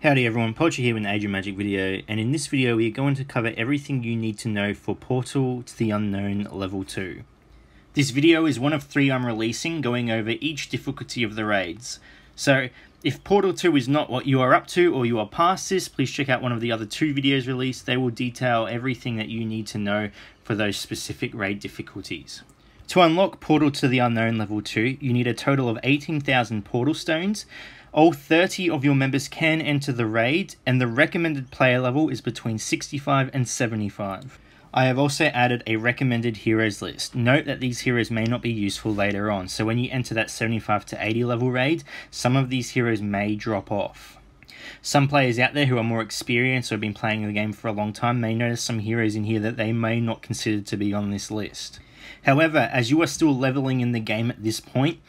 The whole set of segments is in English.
Howdy everyone, Poacher here with an Age of Magic video, and in this video we are going to cover everything you need to know for Portal to the Unknown Level 2. This video is one of 3 I'm releasing, going over each difficulty of the raids. So, if Portal 2 is not what you are up to or you are past this, please check out one of the other 2 videos released. They will detail everything that you need to know for those specific raid difficulties. To unlock Portal to the Unknown Level 2, you need a total of 18,000 Portal Stones. All 30 of your members can enter the raid, and the recommended player level is between 65 and 75. I have also added a recommended heroes list. Note that these heroes may not be useful later on, so when you enter that 75 to 80 level raid, some of these heroes may drop off. Some players out there who are more experienced or have been playing the game for a long time may notice some heroes in here that they may not consider to be on this list. However, as you are still leveling in the game at this point,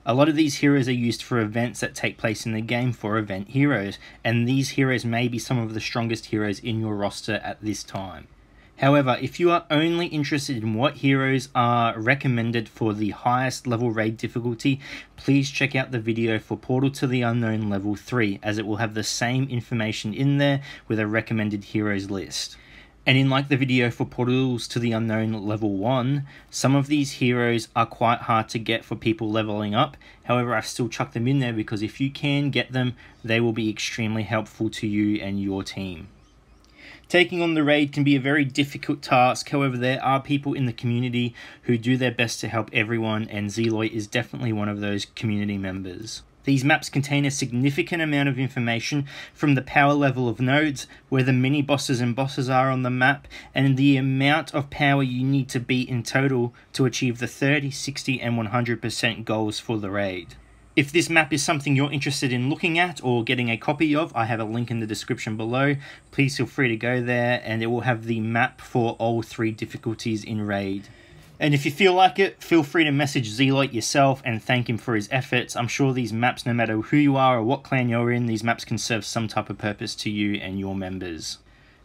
a lot of these heroes are used for events that take place in the game for event heroes, and these heroes may be some of the strongest heroes in your roster at this time. However, if you are only interested in what heroes are recommended for the highest level raid difficulty, please check out the video for Portal to the Unknown Level 3, as it will have the same information in there with a recommended heroes list. And in like the video for Portals to the Unknown Level 1, some of these heroes are quite hard to get for people leveling up. However, I've still chucked them in there because if you can get them, they will be extremely helpful to you and your team. Taking on the raid can be a very difficult task, however there are people in the community who do their best to help everyone, and Zealoid is definitely one of those community members. These maps contain a significant amount of information from the power level of nodes, where the mini bosses and bosses are on the map, and the amount of power you need to beat in total to achieve the 30, 60 and 100% goals for the raid. If this map is something you're interested in looking at or getting a copy of, I have a link in the description below. Please feel free to go there, and it will have the map for all 3 difficulties in raid. And if you feel like it, feel free to message Zealoid yourself and thank him for his efforts. I'm sure these maps, no matter who you are or what clan you're in, these maps can serve some type of purpose to you and your members.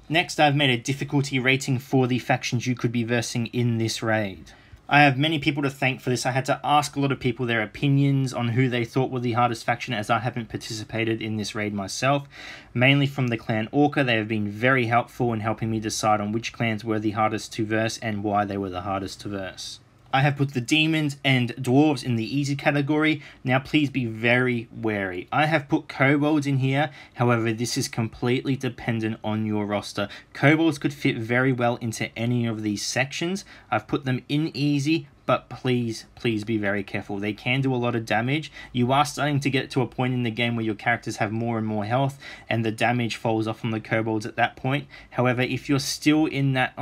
Next, I've made a difficulty rating for the factions you could be versing in this raid. I have many people to thank for this. I had to ask a lot of people their opinions on who they thought were the hardest faction, as I haven't participated in this raid myself. Mainly from the clan Orca, they have been very helpful in helping me decide on which clans were the hardest to verse and why they were the hardest to verse. I have put the Demons and Dwarves in the easy category. Now please be very wary. I have put Kobolds in here, however this is completely dependent on your roster. Kobolds could fit very well into any of these sections. I've put them in easy, but please be very careful. They can do a lot of damage. You are starting to get to a point in the game where your characters have more and more health, and the damage falls off on the Kobolds at that point. However, if you're still in that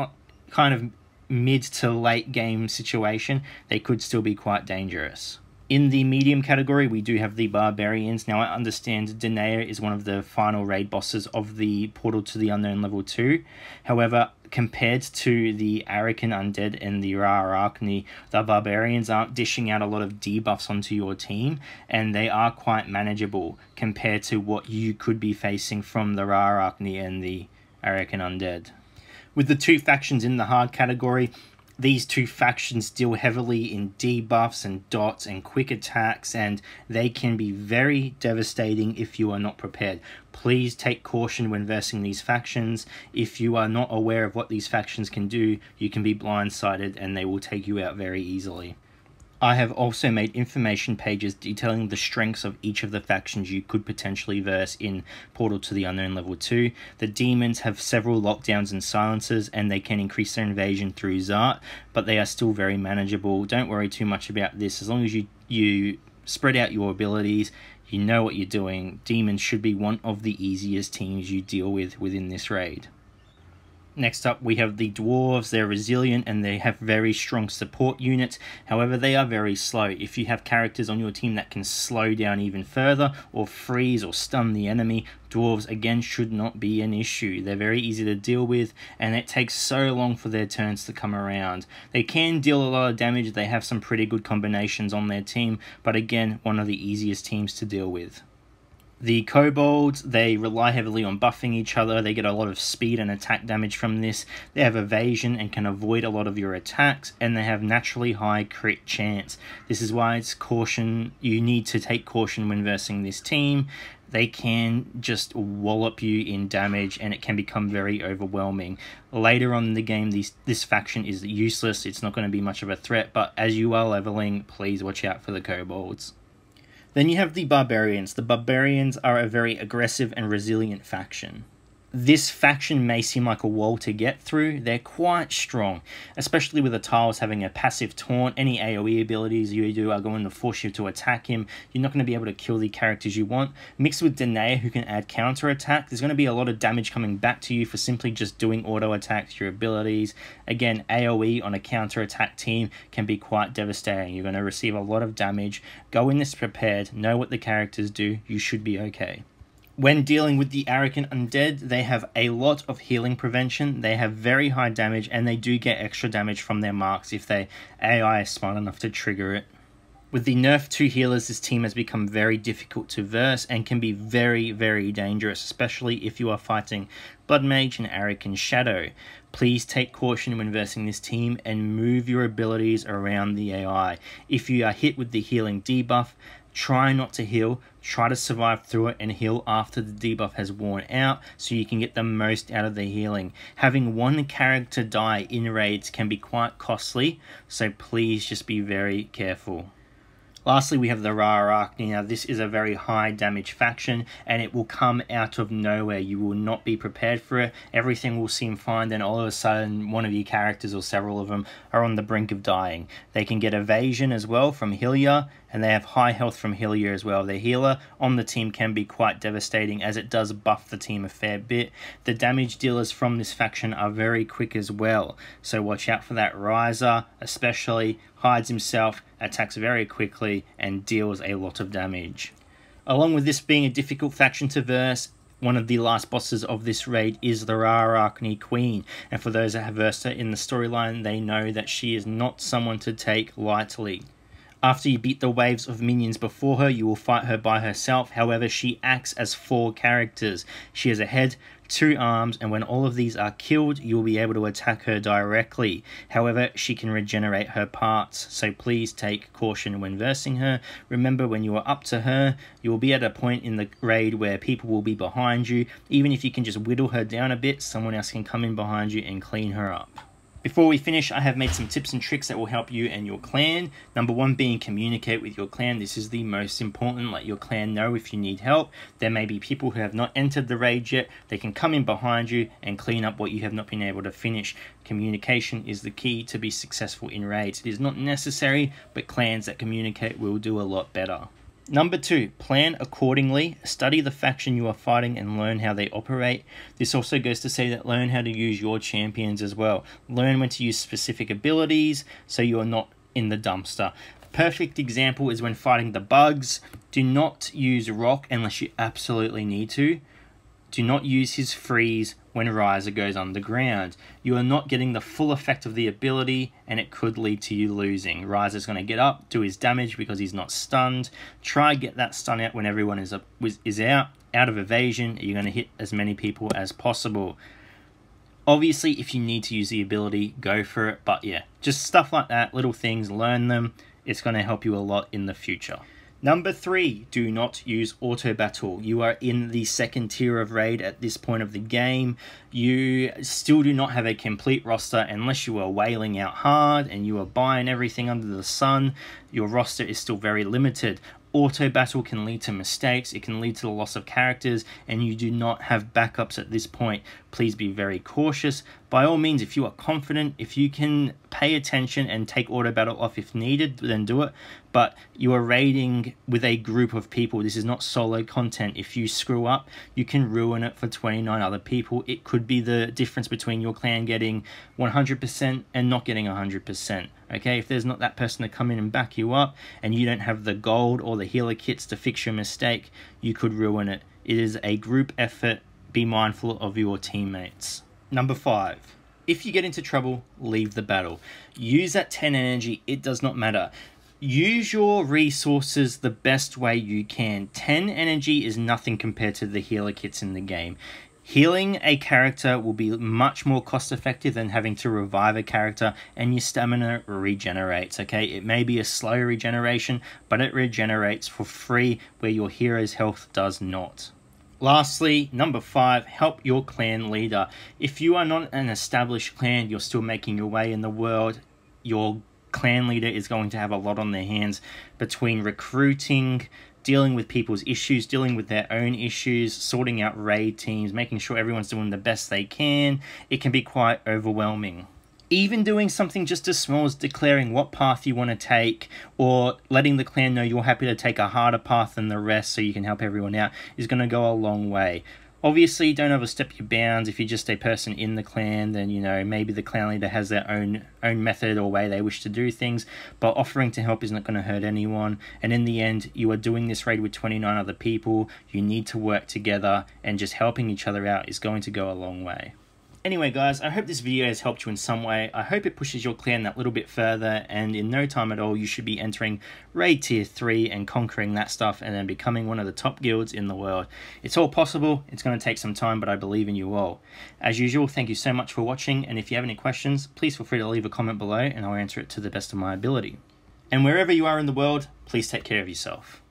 kind of mid to late game situation, they could still be quite dangerous. In the medium category, we do have the Barbarians. Now, I understand Danae is one of the final raid bosses of the Portal to the Unknown Level 2. However, compared to the Arakan Undead and the Ra-Arachne, the Barbarians aren't dishing out a lot of debuffs onto your team, and they are quite manageable compared to what you could be facing from the Ra-Arachne and the Arakan Undead. With the 2 factions in the hard category, these 2 factions deal heavily in debuffs and dots and quick attacks, and they can be very devastating if you are not prepared. Please take caution when versing these factions. If you are not aware of what these factions can do, you can be blindsided and they will take you out very easily. I have also made information pages detailing the strengths of each of the factions you could potentially verse in Portal to the Unknown Level 2. The Demons have several lockdowns and silences, and they can increase their invasion through Zart, but they are still very manageable. Don't worry too much about this. As long as you spread out your abilities, you know what you're doing, Demons should be one of the easiest teams you deal with within this raid. Next up, we have the Dwarves. They're resilient and they have very strong support units. However, they are very slow. If you have characters on your team that can slow down even further or freeze or stun the enemy, Dwarves again should not be an issue. They're very easy to deal with, and it takes so long for their turns to come around. They can deal a lot of damage. They have some pretty good combinations on their team, but again, one of the easiest teams to deal with. The Kobolds, they rely heavily on buffing each other. They get a lot of speed and attack damage from this. They have evasion and can avoid a lot of your attacks, and they have naturally high crit chance. This is why it's caution. You need to take caution when versing this team. They can just wallop you in damage, and it can become very overwhelming. Later on in the game, this faction is useless. It's not going to be much of a threat, but as you are leveling, please watch out for the Kobolds. Then you have the Barbarians. The Barbarians are a very aggressive and resilient faction. This faction may seem like a wall to get through. They're quite strong, especially with the tiles having a passive taunt. Any AoE abilities you do are going to force you to attack him. You're not going to be able to kill the characters you want. Mixed with Danae, who can add counter attack, there's going to be a lot of damage coming back to you for simply just doing auto attacks, your abilities. Again, AoE on a counter attack team can be quite devastating. You're going to receive a lot of damage. Go in this prepared, know what the characters do, you should be okay. When dealing with the arrogant undead, they have a lot of healing prevention, they have very high damage, and they do get extra damage from their marks if their AI is smart enough to trigger it. With the nerf 2 healers, this team has become very difficult to verse and can be very, very dangerous, especially if you are fighting Blood Mage and Arrogant Shadow. Please take caution when versing this team and move your abilities around the AI. If you are hit with the healing debuff, try not to heal, try to survive through it and heal after the debuff has worn out so you can get the most out of the healing. Having one character die in raids can be quite costly, so please just be very careful. Lastly, we have the Arachne. Now, this is a very high damage faction, and it will come out of nowhere. You will not be prepared for it. Everything will seem fine, then all of a sudden, one of your characters or several of them are on the brink of dying. They can get evasion as well from Hylia, and they have high health from Hylia as well. The healer on the team can be quite devastating, as it does buff the team a fair bit. The damage dealers from this faction are very quick as well, so watch out for that. Riser especially hides himself, attacks very quickly, and deals a lot of damage. Along with this being a difficult faction to verse, one of the last bosses of this raid is the Arachne Queen, and for those that have versed her in the storyline, they know that she is not someone to take lightly. After you beat the waves of minions before her, you will fight her by herself. However, she acts as 4 characters. She has a head, 2 arms, and when all of these are killed, you will be able to attack her directly. However, she can regenerate her parts, so please take caution when versing her. Remember, when you are up to her, you will be at a point in the raid where people will be behind you. Even if you can just whittle her down a bit, someone else can come in behind you and clean her up. Before we finish, I have made some tips and tricks that will help you and your clan. Number 1 being communicate with your clan. This is the most important. Let your clan know if you need help. There may be people who have not entered the raid yet. They can come in behind you and clean up what you have not been able to finish. Communication is the key to be successful in raids. It is not necessary, but clans that communicate will do a lot better. Number 2, plan accordingly. Study the faction you are fighting and learn how they operate. This also goes to say that learn how to use your champions as well. Learn when to use specific abilities so you are not in the dumpster. Perfect example is when fighting the bugs. Do not use Rock unless you absolutely need to. Do not use his freeze when Riser goes underground. You are not getting the full effect of the ability, and it could lead to you losing. Riser's going to get up, do his damage because he's not stunned. Try get that stun out when everyone is out of evasion. You're going to hit as many people as possible. Obviously, if you need to use the ability, go for it. But yeah, just stuff like that, little things, learn them. It's going to help you a lot in the future. Number 3, do not use auto battle. You are in the 2nd tier of raid at this point of the game. You still do not have a complete roster unless you are wailing out hard and you are buying everything under the sun. Your roster is still very limited. Auto battle can lead to mistakes, it can lead to the loss of characters, and you do not have backups at this point. Please be very cautious. By all means, if you are confident, if you can pay attention and take auto battle off if needed, then do it. But you are raiding with a group of people. This is not solo content. If you screw up, you can ruin it for 29 other people. It could be the difference between your clan getting 100% and not getting 100%. Okay, if there's not that person to come in and back you up, and you don't have the gold or the healer kits to fix your mistake, you could ruin it. It is a group effort. Be mindful of your teammates. Number 5. If you get into trouble, leave the battle. Use that 10 energy. It does not matter. Use your resources the best way you can. 10 energy is nothing compared to the healer kits in the game. Healing a character will be much more cost effective than having to revive a character, and your stamina regenerates, okay? It may be a slow regeneration, but it regenerates for free where your hero's health does not. Lastly, number 5, help your clan leader. If you are not an established clan, you're still making your way in the world, your clan leader is going to have a lot on their hands between recruiting, dealing with people's issues, dealing with their own issues, sorting out raid teams, making sure everyone's doing the best they can. It can be quite overwhelming. Even doing something just as small as declaring what path you want to take, or letting the clan know you're happy to take a harder path than the rest so you can help everyone out, is going to go a long way. Obviously, don't overstep your bounds. If you're just a person in the clan, then, you know, maybe the clan leader has their own method or way they wish to do things, but offering to help is not going to hurt anyone. And in the end, you are doing this raid with 29 other people. You need to work together, and just helping each other out is going to go a long way. Anyway guys, I hope this video has helped you in some way. I hope it pushes your clan that little bit further, and in no time at all you should be entering raid tier 3 and conquering that stuff and then becoming one of the top guilds in the world. It's all possible. It's going to take some time, but I believe in you all. As usual, thank you so much for watching, and if you have any questions, please feel free to leave a comment below and I'll answer it to the best of my ability. And wherever you are in the world, please take care of yourself.